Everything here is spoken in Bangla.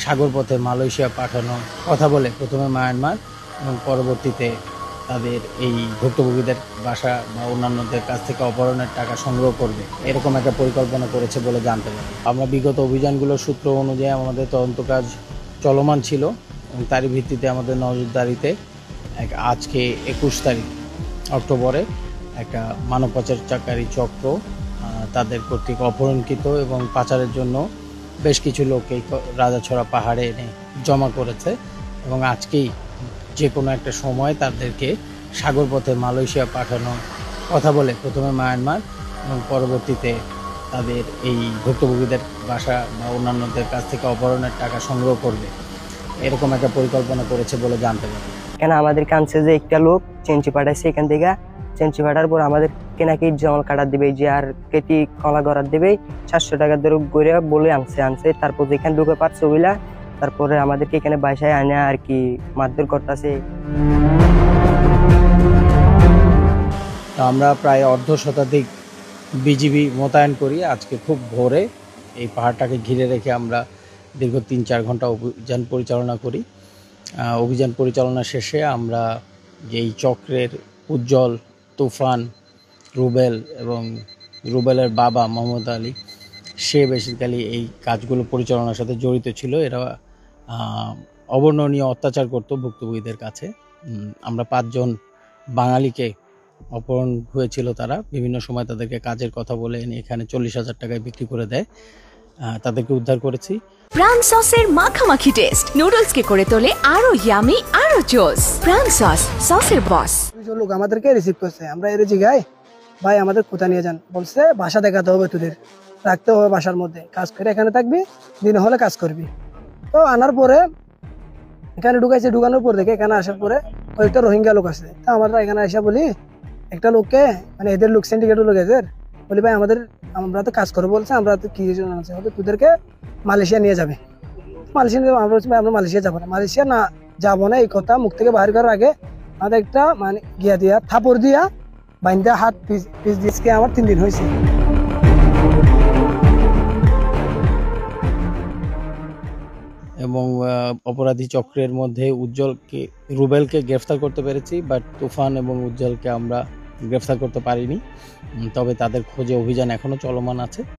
সাগরপথে মালয়েশিয়া পাঠানো কথা বলে প্রথমে মায়ানমার এবং পরবর্তীতে তাদের এই ভুক্তভোগীদের বাসা বা অন্যান্যদের কাছ থেকে অপহরণের টাকা সংগ্রহ করবে, এরকম একটা পরিকল্পনা করেছে বলে জানতে পারি। আমরা বিগত অভিযানগুলোর সূত্র অনুযায়ী আমাদের তদন্ত কাজ চলমান ছিল এবং তারই ভিত্তিতে আমাদের নজরদারিতে আজকে 21 তারিখ অক্টোবরে একটা মানব পাচারকারী চক্র তাদের কর্তৃক অপহরণকৃত এবং পাচারের জন্য বেশ কিছু লোক এই রাজাছড়া পাহাড়ে এনে জমা করেছে এবং আজকেই যে কোনো একটা সময় তাদেরকে সাগরপথে মালয়েশিয়া পাঠানোর কথা বলে প্রথমে মায়ানমার এবং পরবর্তীতে তাদের এই ভুক্তভোগীদের বাসা বা অন্যান্যদের কাছ থেকে অপহরণের টাকা সংগ্রহ করবে, এরকম একটা পরিকল্পনা করেছে বলে জানতে পারি। কেন আমাদের কাছে যে একটা লোক চেঞ্চি পাঠাইছে, এখান থেকে চেঞ্চি পাঠার পর আমাদের কেনাকি জল কাটার দেবে, যে আর কেটি কলা করার দেবে 700 টাকা ধরে করে বলে আনছে। তারপর যেখানে ঢুকে পারছে ওইলা, তারপরে আমাদেরকে এখানে বাসায় আনে আর কি মারধর করতেছে। আমরা প্রায় অর্ধ শতাধিক বিজিবি মোতায়েন করি। আজকে খুব ভোরে এই পাহাড়টাকে ঘিরে রেখে আমরা দীর্ঘ 3-4 ঘন্টা অভিযান পরিচালনা করি। অভিযান পরিচালনা শেষে আমরা এই চক্রের উজ্জ্বল, তুফান, রুবেল এবং রুবেলের বাবা মোহাম্মদ আলী, সে বেসিক্যালি এই কাজগুলো পরিচালনার সাথে জড়িত ছিল। এরা অবর্ণনীয় অত্যাচার করত ভুক্তভোগীদের কাছে। আমরা 5 জন বাঙালিকে অপহরণ হয়েছিল, তারা বিভিন্ন সময় তাদেরকে কাজের কথা বলে এনে এখানে 40,000 টাকায় বিক্রি করে দেয়, তাদেরকে উদ্ধার করেছি। প্রাণ সসের মাখামাখি টেস্ট নুডলসকে করে তোলে আরো ইয়ামি, আরো জোস। প্রাণ সস, সসের বস। লোক আমাদেরকে রিসিভ করছে, আমরা এর জিগাই ভাই আমাদের কোথা নিয়ে যান, বলছে বাসা দেখাতে হবে, তোদের রাখতে হবে বাসার মধ্যে, কাজ করে এখানে থাকবি, দিন হলে কাজ করবি। তো আনার পরে এখানে ঢুকাইছে, ঢুকানোর পর দেখে এখানে আসার পরে কয়েকটা রোহিঙ্গা লোক আছে। তা আমরা এখানে আসা বলি একটা লোককে, মানে এদের লোক সিন্ডিকেটের লোক এদের, বলি ভাই আমরা তো কাজ করবো বলছে, আমরা তো কি হবে, তোদেরকে মালয়েশিয়া নিয়ে যাবে। মালয়েশিয়া আমরা বলছি ভাই আমরা মালয়েশিয়া যাবো না, মালয়েশিয়া না যাবো না, এই কথা মুখ থেকে বাহির করার আগে আমাদের একটা মানে গিয়া দিয়া থাপড় দিয়া বাইন্দা হাত পিস দিয়ে আমার 3 দিন হয়েছে। এবং অপরাধী চক্রের মধ্যে রুবেলকে গ্রেফতার করতে পেরেছি, বাট তুফান এবং উজ্জ্বলকে আমরা গ্রেফতার করতে পারিনি। তবে তাদের খোঁজে অভিযান এখনো চলমান আছে।